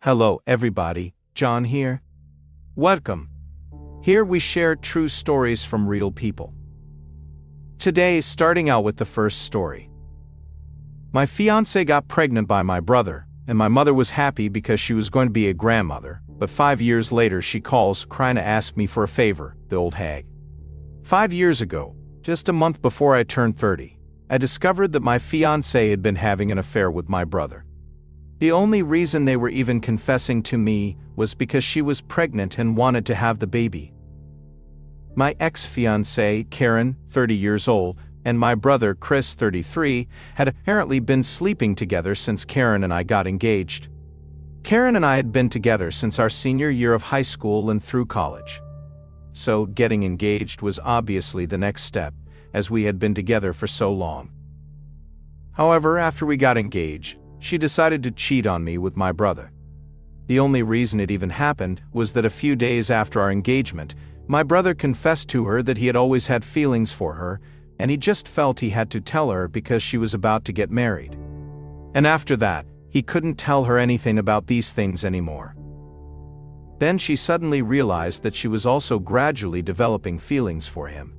Hello everybody, John here. Welcome. Here we share true stories from real people. Today, starting out with the first story. My fiancée got pregnant by my brother, and my mother was happy because she was going to be a grandmother, but 5 years later she calls crying to ask me for a favor, the old hag. 5 years ago, just a month before I turned 30, I discovered that my fiancée had been having an affair with my brother. The only reason they were even confessing to me was because she was pregnant and wanted to have the baby. My ex-fiancée, Karen, 30 years old, and my brother, Chris, 33, had apparently been sleeping together since Karen and I got engaged. Karen and I had been together since our senior year of high school and through college. So, getting engaged was obviously the next step, as we had been together for so long. However, after we got engaged, she decided to cheat on me with my brother. The only reason it even happened was that a few days after our engagement, my brother confessed to her that he had always had feelings for her, and he just felt he had to tell her because she was about to get married. And after that, he couldn't tell her anything about these things anymore. Then she suddenly realized that she was also gradually developing feelings for him.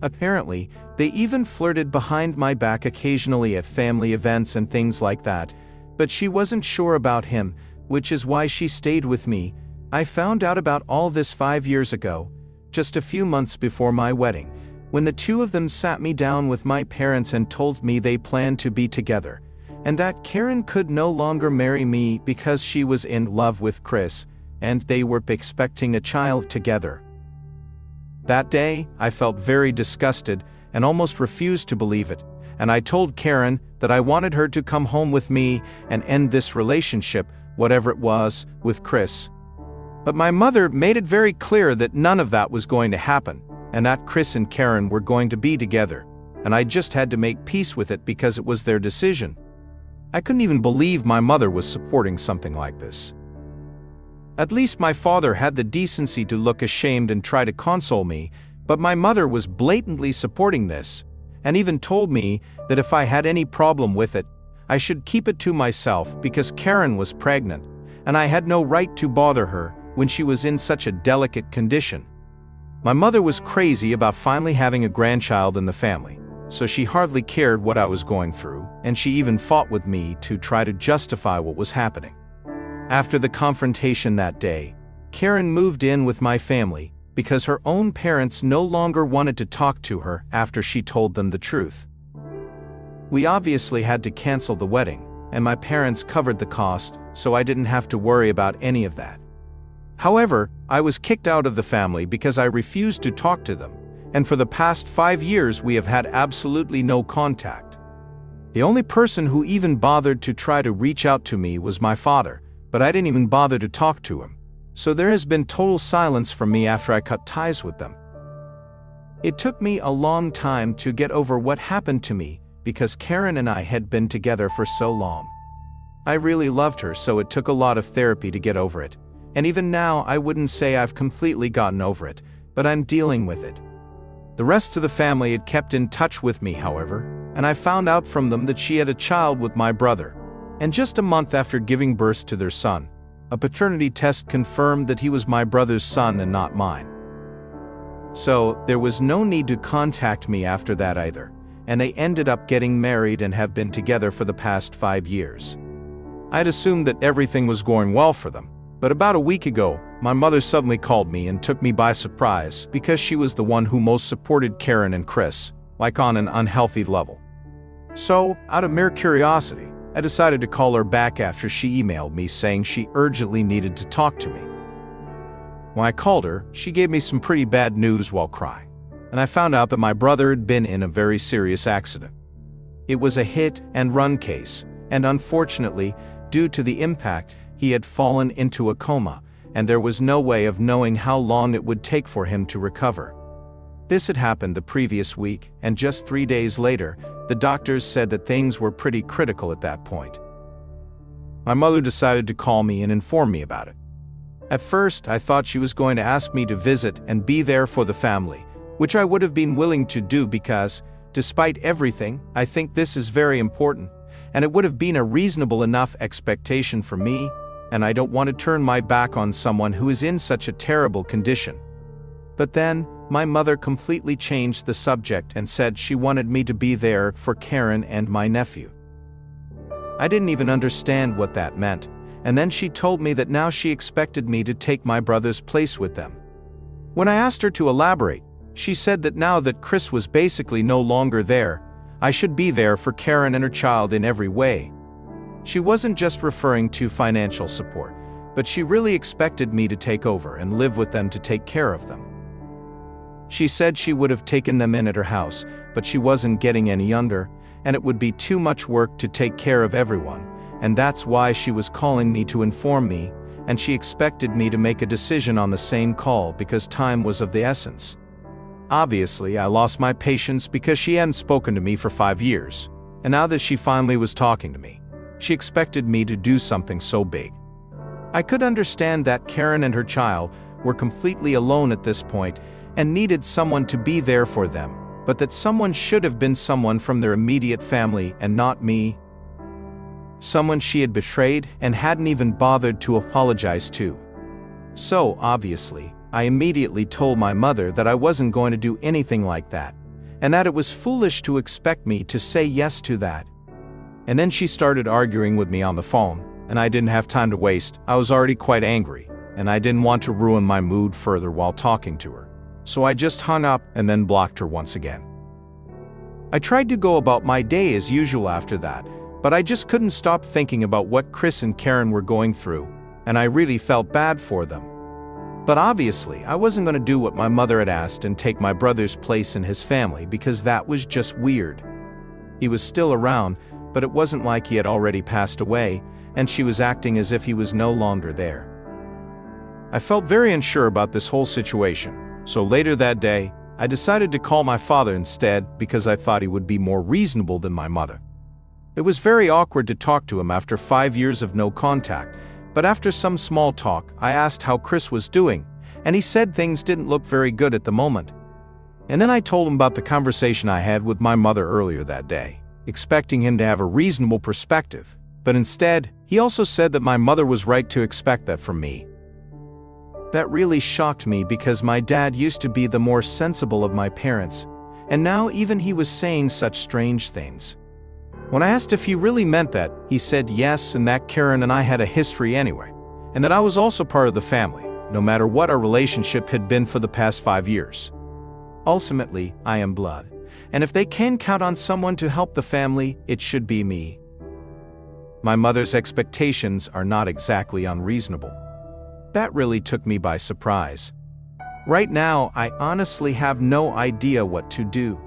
Apparently, they even flirted behind my back occasionally at family events and things like that, but she wasn't sure about him, which is why she stayed with me. I found out about all this 5 years ago, just a few months before my wedding, when the two of them sat me down with my parents and told me they planned to be together, and that Karen could no longer marry me because she was in love with Chris, and they were expecting a child together. That day, I felt very disgusted and almost refused to believe it, and I told Karen that I wanted her to come home with me and end this relationship, whatever it was, with Chris. But my mother made it very clear that none of that was going to happen, and that Chris and Karen were going to be together, and I just had to make peace with it because it was their decision. I couldn't even believe my mother was supporting something like this. At least my father had the decency to look ashamed and try to console me, but my mother was blatantly supporting this, and even told me that if I had any problem with it, I should keep it to myself because Karen was pregnant, and I had no right to bother her when she was in such a delicate condition. My mother was crazy about finally having a grandchild in the family, so she hardly cared what I was going through, and she even fought with me to try to justify what was happening. After the confrontation that day, Karen moved in with my family because her own parents no longer wanted to talk to her after she told them the truth. We obviously had to cancel the wedding, and my parents covered the cost, so I didn't have to worry about any of that. However, I was kicked out of the family because I refused to talk to them, and for the past 5 years we have had absolutely no contact. The only person who even bothered to try to reach out to me was my father, but I didn't even bother to talk to him, so there has been total silence from me after I cut ties with them. It took me a long time to get over what happened to me because Karen and I had been together for so long. I really loved her, so it took a lot of therapy to get over it, and even now I wouldn't say I've completely gotten over it, but I'm dealing with it. The rest of the family had kept in touch with me, however, and I found out from them that she had a child with my brother. And just a month after giving birth to their son, a paternity test confirmed that he was my brother's son and not mine. So, there was no need to contact me after that either, and they ended up getting married and have been together for the past 5 years. I'd assumed that everything was going well for them, but about a week ago, my mother suddenly called me and took me by surprise because she was the one who most supported Karen and Chris, like on an unhealthy level. So, out of mere curiosity, I decided to call her back after she emailed me saying she urgently needed to talk to me. When I called her, she gave me some pretty bad news while crying, and I found out that my brother had been in a very serious accident. It was a hit-and-run case, and unfortunately, due to the impact, he had fallen into a coma, and there was no way of knowing how long it would take for him to recover. This had happened the previous week, and just 3 days later, the doctors said that things were pretty critical at that point. My mother decided to call me and inform me about it. At first, I thought she was going to ask me to visit and be there for the family, which I would have been willing to do because, despite everything, I think this is very important, and it would have been a reasonable enough expectation for me, and I don't want to turn my back on someone who is in such a terrible condition. But then, my mother completely changed the subject and said she wanted me to be there for Karen and my nephew. I didn't even understand what that meant, and then she told me that now she expected me to take my brother's place with them. When I asked her to elaborate, she said that now that Chris was basically no longer there, I should be there for Karen and her child in every way. She wasn't just referring to financial support, but she really expected me to take over and live with them to take care of them. She said she would have taken them in at her house, but she wasn't getting any younger, and it would be too much work to take care of everyone, and that's why she was calling me to inform me, and she expected me to make a decision on the same call because time was of the essence. Obviously, I lost my patience because she hadn't spoken to me for 5 years, and now that she finally was talking to me, she expected me to do something so big. I could understand that Karen and her child were completely alone at this point and needed someone to be there for them, but that someone should have been someone from their immediate family and not me. Someone she had betrayed and hadn't even bothered to apologize to. So, obviously, I immediately told my mother that I wasn't going to do anything like that, and that it was foolish to expect me to say yes to that. And then she started arguing with me on the phone, and I didn't have time to waste. I was already quite angry, and I didn't want to ruin my mood further while talking to her. So I just hung up and then blocked her once again. I tried to go about my day as usual after that, but I just couldn't stop thinking about what Chris and Karen were going through, and I really felt bad for them. But obviously, I wasn't going to do what my mother had asked and take my brother's place in his family because that was just weird. He was still around, but it wasn't like he had already passed away, and she was acting as if he was no longer there. I felt very unsure about this whole situation. So later that day, I decided to call my father instead because I thought he would be more reasonable than my mother. It was very awkward to talk to him after 5 years of no contact, but after some small talk, I asked how Chris was doing, and he said things didn't look very good at the moment. And then I told him about the conversation I had with my mother earlier that day, expecting him to have a reasonable perspective, but instead, he also said that my mother was right to expect that from me. That really shocked me because my dad used to be the more sensible of my parents, and now even he was saying such strange things. When I asked if he really meant that, he said yes, and that Karen and I had a history anyway, and that I was also part of the family, no matter what our relationship had been for the past 5 years. Ultimately, I am blood, and if they can count on someone to help the family, it should be me. My mother's expectations are not exactly unreasonable. That really took me by surprise. Right now, I honestly have no idea what to do.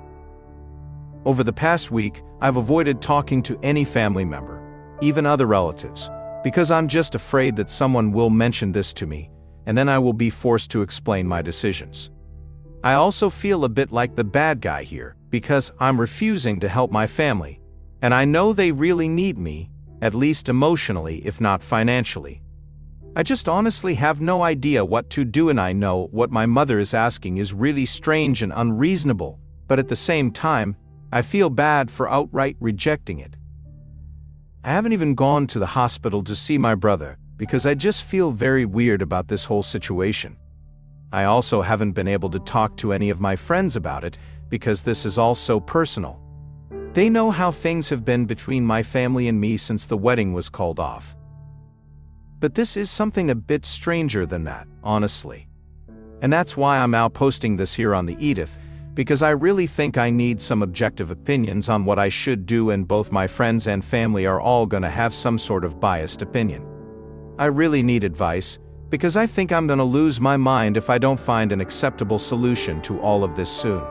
Over the past week, I've avoided talking to any family member, even other relatives, because I'm just afraid that someone will mention this to me, and then I will be forced to explain my decisions. I also feel a bit like the bad guy here, because I'm refusing to help my family, and I know they really need me, at least emotionally if not financially. I just honestly have no idea what to do, and I know what my mother is asking is really strange and unreasonable, but at the same time, I feel bad for outright rejecting it. I haven't even gone to the hospital to see my brother because I just feel very weird about this whole situation. I also haven't been able to talk to any of my friends about it because this is all so personal. They know how things have been between my family and me since the wedding was called off. But this is something a bit stranger than that, honestly. And that's why I'm now posting this here on the Edith, because I really think I need some objective opinions on what I should do, and both my friends and family are all gonna have some sort of biased opinion. I really need advice, because I think I'm gonna lose my mind if I don't find an acceptable solution to all of this soon.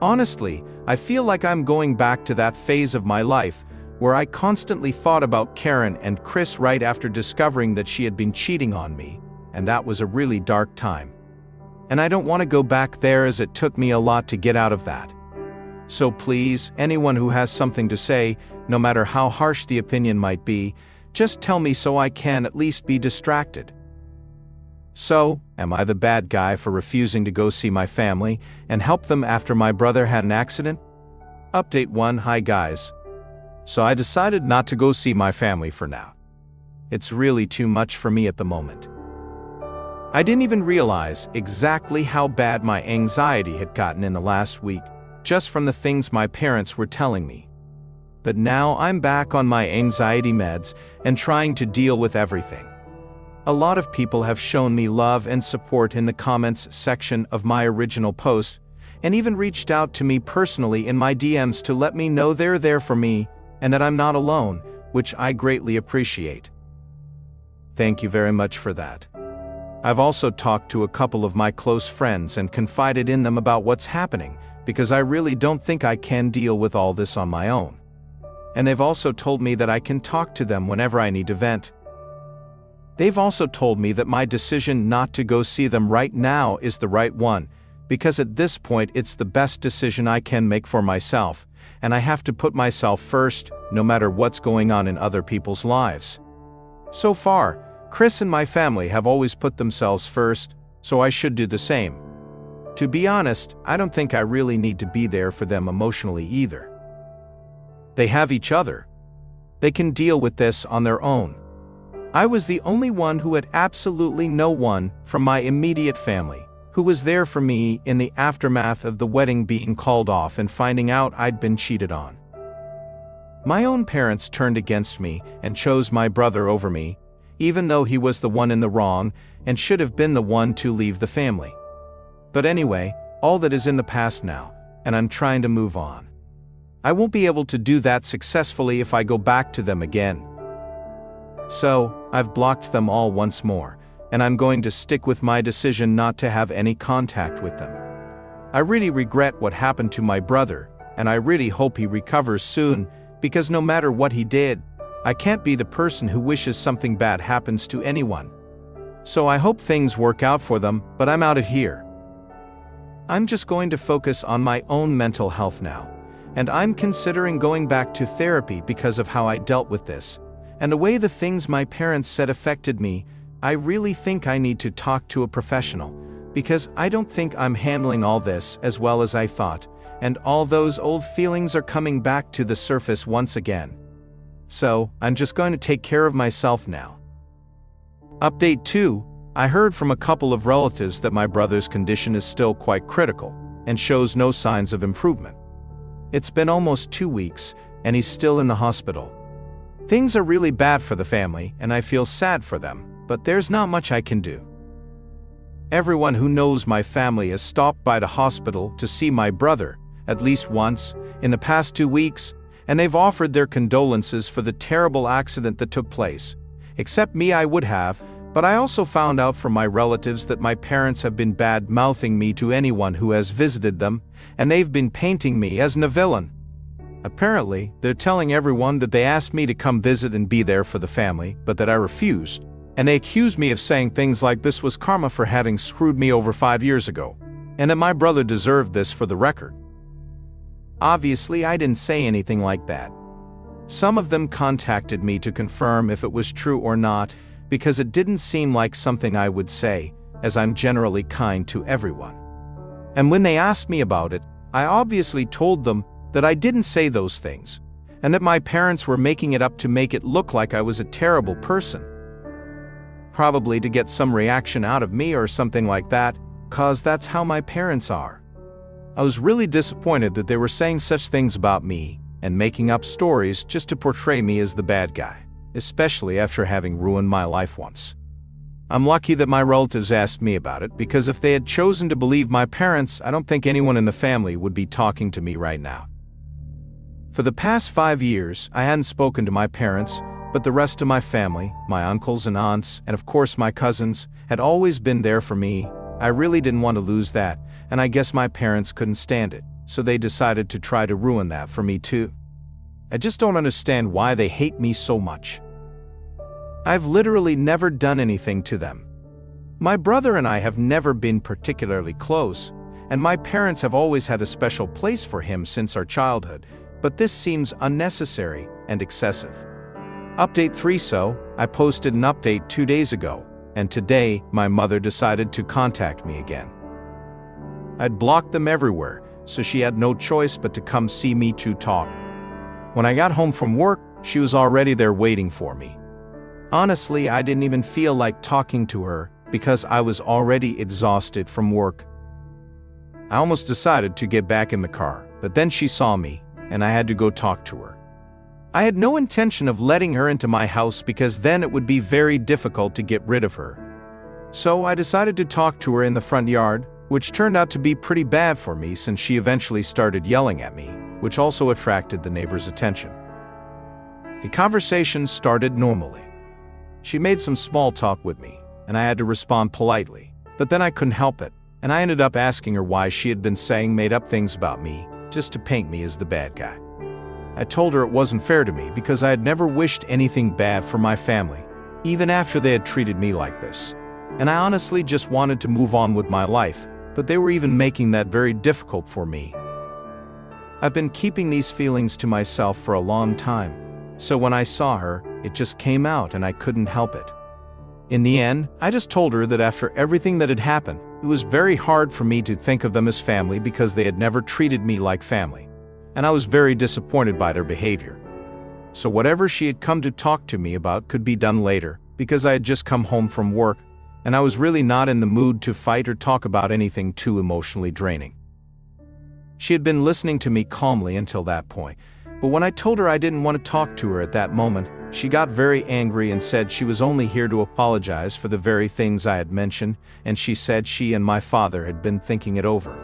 Honestly, I feel like I'm going back to that phase of my life where I constantly thought about Karen and Chris right after discovering that she had been cheating on me, and that was a really dark time. And I don't want to go back there as it took me a lot to get out of that. So please, anyone who has something to say, no matter how harsh the opinion might be, just tell me so I can at least be distracted. So, am I the bad guy for refusing to go see my family and help them after my brother had an accident? Update 1. Hi guys. So I decided not to go see my family for now. It's really too much for me at the moment. I didn't even realize exactly how bad my anxiety had gotten in the last week, just from the things my parents were telling me. But now I'm back on my anxiety meds and trying to deal with everything. A lot of people have shown me love and support in the comments section of my original post, and even reached out to me personally in my DMs to let me know they're there for me and that I'm not alone, which I greatly appreciate. Thank you very much for that. I've also talked to a couple of my close friends and confided in them about what's happening, because I really don't think I can deal with all this on my own. And they've also told me that I can talk to them whenever I need to vent. They've also told me that my decision not to go see them right now is the right one, because at this point it's the best decision I can make for myself, and I have to put myself first, no matter what's going on in other people's lives. So far, Chris and my family have always put themselves first, so I should do the same. To be honest, I don't think I really need to be there for them emotionally either. They have each other. They can deal with this on their own. I was the only one who had absolutely no one from my immediate family who was there for me in the aftermath of the wedding being called off and finding out I'd been cheated on. My own parents turned against me and chose my brother over me, even though he was the one in the wrong and should have been the one to leave the family. But anyway, all that is in the past now, and I'm trying to move on. I won't be able to do that successfully if I go back to them again. So, I've blocked them all once more, and I'm going to stick with my decision not to have any contact with them. I really regret what happened to my brother, and I really hope he recovers soon, because no matter what he did, I can't be the person who wishes something bad happens to anyone. So I hope things work out for them, but I'm out of here. I'm just going to focus on my own mental health now, and I'm considering going back to therapy because of how I dealt with this. And the way the things my parents said affected me, I really think I need to talk to a professional, because I don't think I'm handling all this as well as I thought, and all those old feelings are coming back to the surface once again. So, I'm just going to take care of myself now. Update 2, I heard from a couple of relatives that my brother's condition is still quite critical, and shows no signs of improvement. It's been almost 2 weeks, and he's still in the hospital. Things are really bad for the family, and I feel sad for them, but there's not much I can do. Everyone who knows my family has stopped by the hospital to see my brother, at least once, in the past 2 weeks, and they've offered their condolences for the terrible accident that took place. Except me, I would have, but I also found out from my relatives that my parents have been bad-mouthing me to anyone who has visited them, and they've been painting me as the villain. Apparently, they're telling everyone that they asked me to come visit and be there for the family, but that I refused, and they accused me of saying things like this was karma for having screwed me over 5 years ago, and that my brother deserved this for the record. Obviously, I didn't say anything like that. Some of them contacted me to confirm if it was true or not, because it didn't seem like something I would say, as I'm generally kind to everyone. And when they asked me about it, I obviously told them that I didn't say those things, and that my parents were making it up to make it look like I was a terrible person. Probably to get some reaction out of me or something like that, 'cause that's how my parents are. I was really disappointed that they were saying such things about me, and making up stories just to portray me as the bad guy, especially after having ruined my life once. I'm lucky that my relatives asked me about it, because if they had chosen to believe my parents, I don't think anyone in the family would be talking to me right now. For the past 5 years, I hadn't spoken to my parents, but the rest of my family, my uncles and aunts, and of course my cousins, had always been there for me. I really didn't want to lose that, and I guess my parents couldn't stand it, so they decided to try to ruin that for me too. I just don't understand why they hate me so much. I've literally never done anything to them. My brother and I have never been particularly close, and my parents have always had a special place for him since our childhood, but this seems unnecessary and excessive. Update 3 So, I posted an update 2 days ago, and today, my mother decided to contact me again. I'd blocked them everywhere, so she had no choice but to come see me to talk. When I got home from work, she was already there waiting for me. Honestly, I didn't even feel like talking to her because I was already exhausted from work. I almost decided to get back in the car, but then she saw me, and I had to go talk to her. I had no intention of letting her into my house because then it would be very difficult to get rid of her. So I decided to talk to her in the front yard, which turned out to be pretty bad for me since she eventually started yelling at me, which also attracted the neighbor's attention. The conversation started normally. She made some small talk with me, and I had to respond politely, but then I couldn't help it, and I ended up asking her why she had been saying made-up things about me, just to paint me as the bad guy. I told her it wasn't fair to me because I had never wished anything bad for my family, even after they had treated me like this. And I honestly just wanted to move on with my life, but they were even making that very difficult for me. I've been keeping these feelings to myself for a long time, so when I saw her, it just came out and I couldn't help it. In the end, I just told her that after everything that had happened, it was very hard for me to think of them as family because they had never treated me like family, and I was very disappointed by their behavior. So whatever she had come to talk to me about could be done later, because I had just come home from work, and I was really not in the mood to fight or talk about anything too emotionally draining. She had been listening to me calmly until that point, but when I told her I didn't want to talk to her at that moment, she got very angry and said she was only here to apologize for the very things I had mentioned, and she said she and my father had been thinking it over.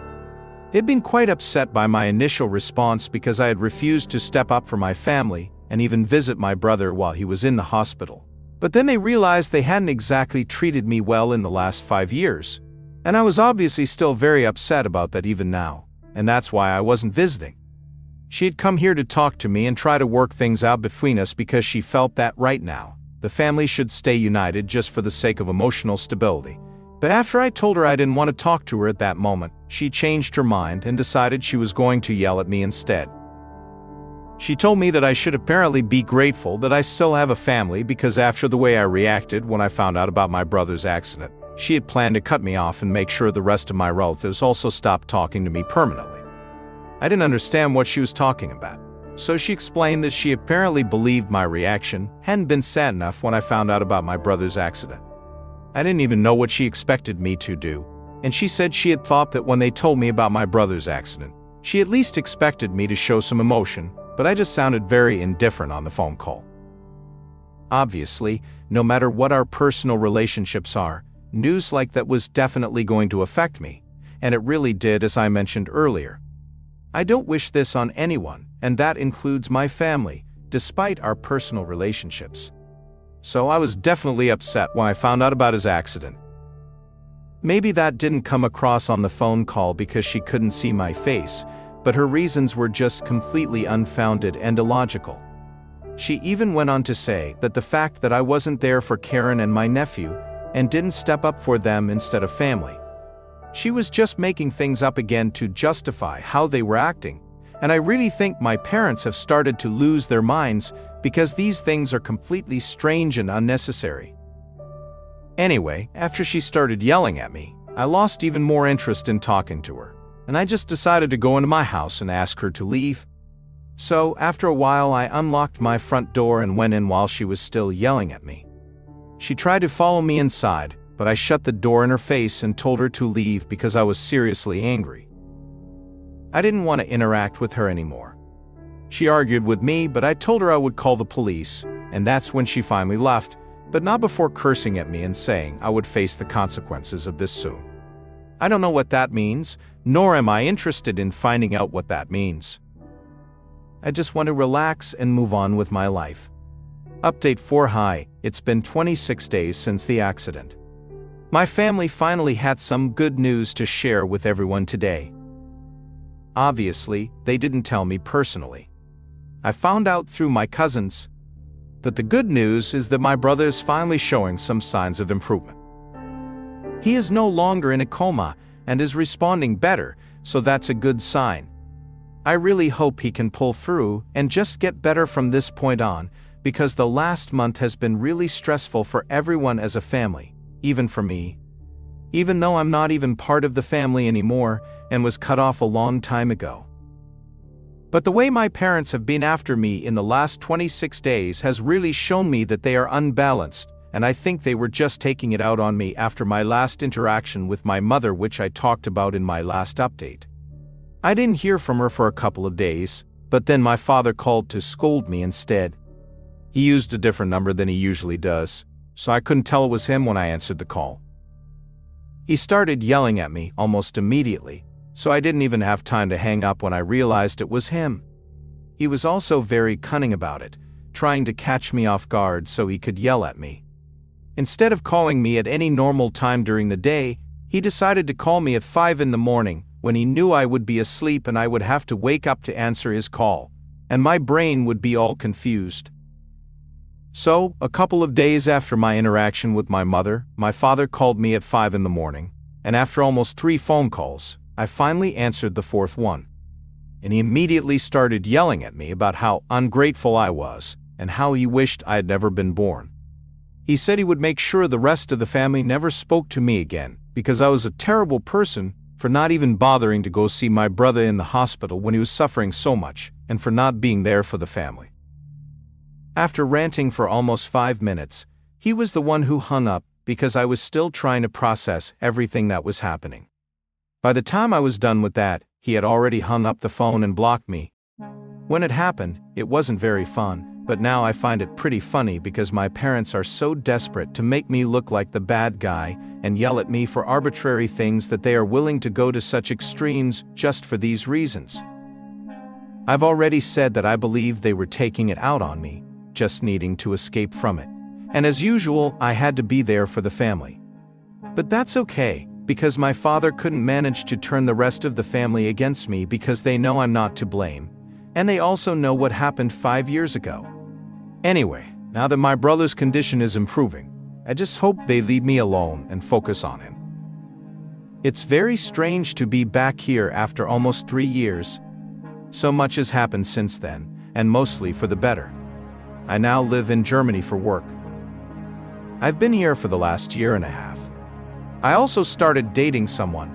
They'd been quite upset by my initial response because I had refused to step up for my family and even visit my brother while he was in the hospital. But then they realized they hadn't exactly treated me well in the last 5 years, and I was obviously still very upset about that even now, and that's why I wasn't visiting. She had come here to talk to me and try to work things out between us because she felt that right now, the family should stay united just for the sake of emotional stability. But after I told her I didn't want to talk to her at that moment, she changed her mind and decided she was going to yell at me instead. She told me that I should apparently be grateful that I still have a family because after the way I reacted when I found out about my brother's accident, she had planned to cut me off and make sure the rest of my relatives also stopped talking to me permanently. I didn't understand what she was talking about, so she explained that she apparently believed my reaction hadn't been sad enough when I found out about my brother's accident. I didn't even know what she expected me to do, and she said she had thought that when they told me about my brother's accident, she at least expected me to show some emotion, but I just sounded very indifferent on the phone call. Obviously, no matter what our personal relationships are, news like that was definitely going to affect me, and it really did, as I mentioned earlier. I don't wish this on anyone, and that includes my family, despite our personal relationships. So I was definitely upset when I found out about his accident. Maybe that didn't come across on the phone call because she couldn't see my face, but her reasons were just completely unfounded and illogical. She even went on to say that the fact that I wasn't there for Karen and my nephew, and didn't step up for them instead of family. She was just making things up again to justify how they were acting, and I really think my parents have started to lose their minds because these things are completely strange and unnecessary. Anyway, after she started yelling at me, I lost even more interest in talking to her, and I just decided to go into my house and ask her to leave. So, after a while I unlocked my front door and went in while she was still yelling at me. She tried to follow me inside, but I shut the door in her face and told her to leave because I was seriously angry. I didn't want to interact with her anymore. She argued with me, but I told her I would call the police, and that's when she finally left, but not before cursing at me and saying I would face the consequences of this soon. I don't know what that means, nor am I interested in finding out what that means. I just want to relax and move on with my life. Update 4. Hi, it's been 26 days since the accident. My family finally had some good news to share with everyone today. Obviously, they didn't tell me personally. I found out through my cousins. But the good news is that my brother is finally showing some signs of improvement. He is no longer in a coma and is responding better, so that's a good sign. I really hope he can pull through and just get better from this point on, because the last month has been really stressful for everyone as a family, even for me. Even though I'm not even part of the family anymore and was cut off a long time ago. But the way my parents have been after me in the last 26 days has really shown me that they are unbalanced, and I think they were just taking it out on me after my last interaction with my mother, which I talked about in my last update. I didn't hear from her for a couple of days, but then my father called to scold me instead. He used a different number than he usually does, so I couldn't tell it was him when I answered the call. He started yelling at me almost immediately, so I didn't even have time to hang up when I realized it was him. He was also very cunning about it, trying to catch me off guard so he could yell at me. Instead of calling me at any normal time during the day, he decided to call me at 5 in the morning, when he knew I would be asleep and I would have to wake up to answer his call, and my brain would be all confused. So, a couple of days after my interaction with my mother, my father called me at 5 in the morning, and after almost 3 phone calls, I finally answered the 4th one. And he immediately started yelling at me about how ungrateful I was, and how he wished I had never been born. He said he would make sure the rest of the family never spoke to me again, because I was a terrible person for not even bothering to go see my brother in the hospital when he was suffering so much, and for not being there for the family. After ranting for almost 5 minutes, he was the one who hung up because I was still trying to process everything that was happening. By the time I was done with that, he had already hung up the phone and blocked me. When it happened, it wasn't very fun, but now I find it pretty funny because my parents are so desperate to make me look like the bad guy and yell at me for arbitrary things that they are willing to go to such extremes just for these reasons. I've already said that I believe they were taking it out on me, just needing to escape from it. And as usual, I had to be there for the family. But that's okay, because my father couldn't manage to turn the rest of the family against me because they know I'm not to blame, and they also know what happened 5 years ago. Anyway, now that my brother's condition is improving, I just hope they leave me alone and focus on him. It's very strange to be back here after almost 3 years. So much has happened since then, and mostly for the better. I now live in Germany for work. I've been here for the last year and a half. I also started dating someone.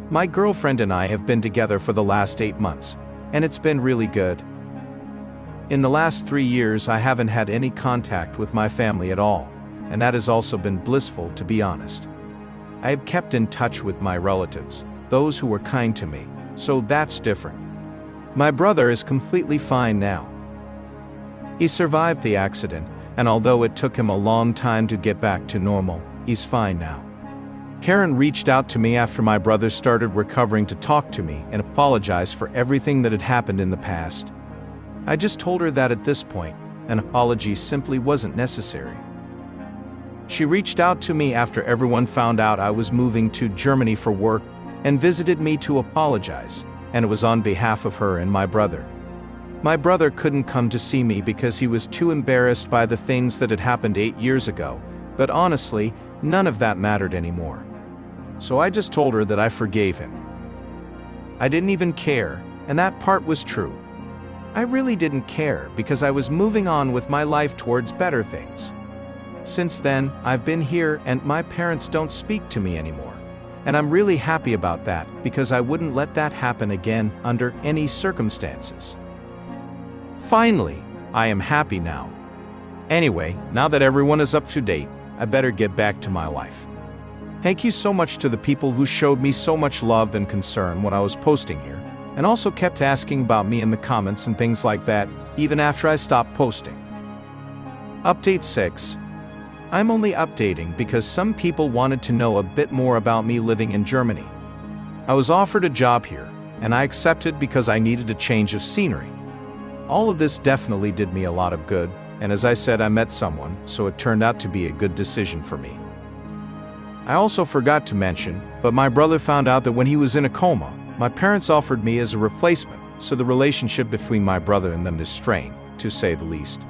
My girlfriend and I have been together for the last 8 months, and it's been really good. In the last 3 years, I haven't had any contact with my family at all, and that has also been blissful, to be honest. I have kept in touch with my relatives, those who were kind to me, so that's different. My brother is completely fine now. He survived the accident, and although it took him a long time to get back to normal, he's fine now. Karen reached out to me after my brother started recovering to talk to me and apologize for everything that had happened in the past. I just told her that at this point, an apology simply wasn't necessary. She reached out to me after everyone found out I was moving to Germany for work and visited me to apologize, and it was on behalf of her and my brother. My brother couldn't come to see me because he was too embarrassed by the things that had happened 8 years ago, but honestly, none of that mattered anymore. So I just told her that I forgave him. I didn't even care, and that part was true. I really didn't care because I was moving on with my life towards better things. Since then, I've been here and my parents don't speak to me anymore. And I'm really happy about that because I wouldn't let that happen again under any circumstances. Finally, I am happy now. Anyway, now that everyone is up to date, I better get back to my life. Thank you so much to the people who showed me so much love and concern when I was posting here, and also kept asking about me in the comments and things like that, even after I stopped posting. Update 6. I'm only updating because some people wanted to know a bit more about me living in Germany. I was offered a job here, and I accepted because I needed a change of scenery. All of this definitely did me a lot of good, and as I said, I met someone, so it turned out to be a good decision for me. I also forgot to mention, but my brother found out that when he was in a coma, my parents offered me as a replacement, so the relationship between my brother and them is strained, to say the least.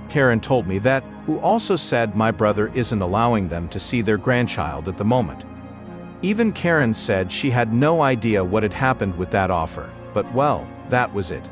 Karen told me that, who also said my brother isn't allowing them to see their grandchild at the moment. Even Karen said she had no idea what had happened with that offer, but well, that was it.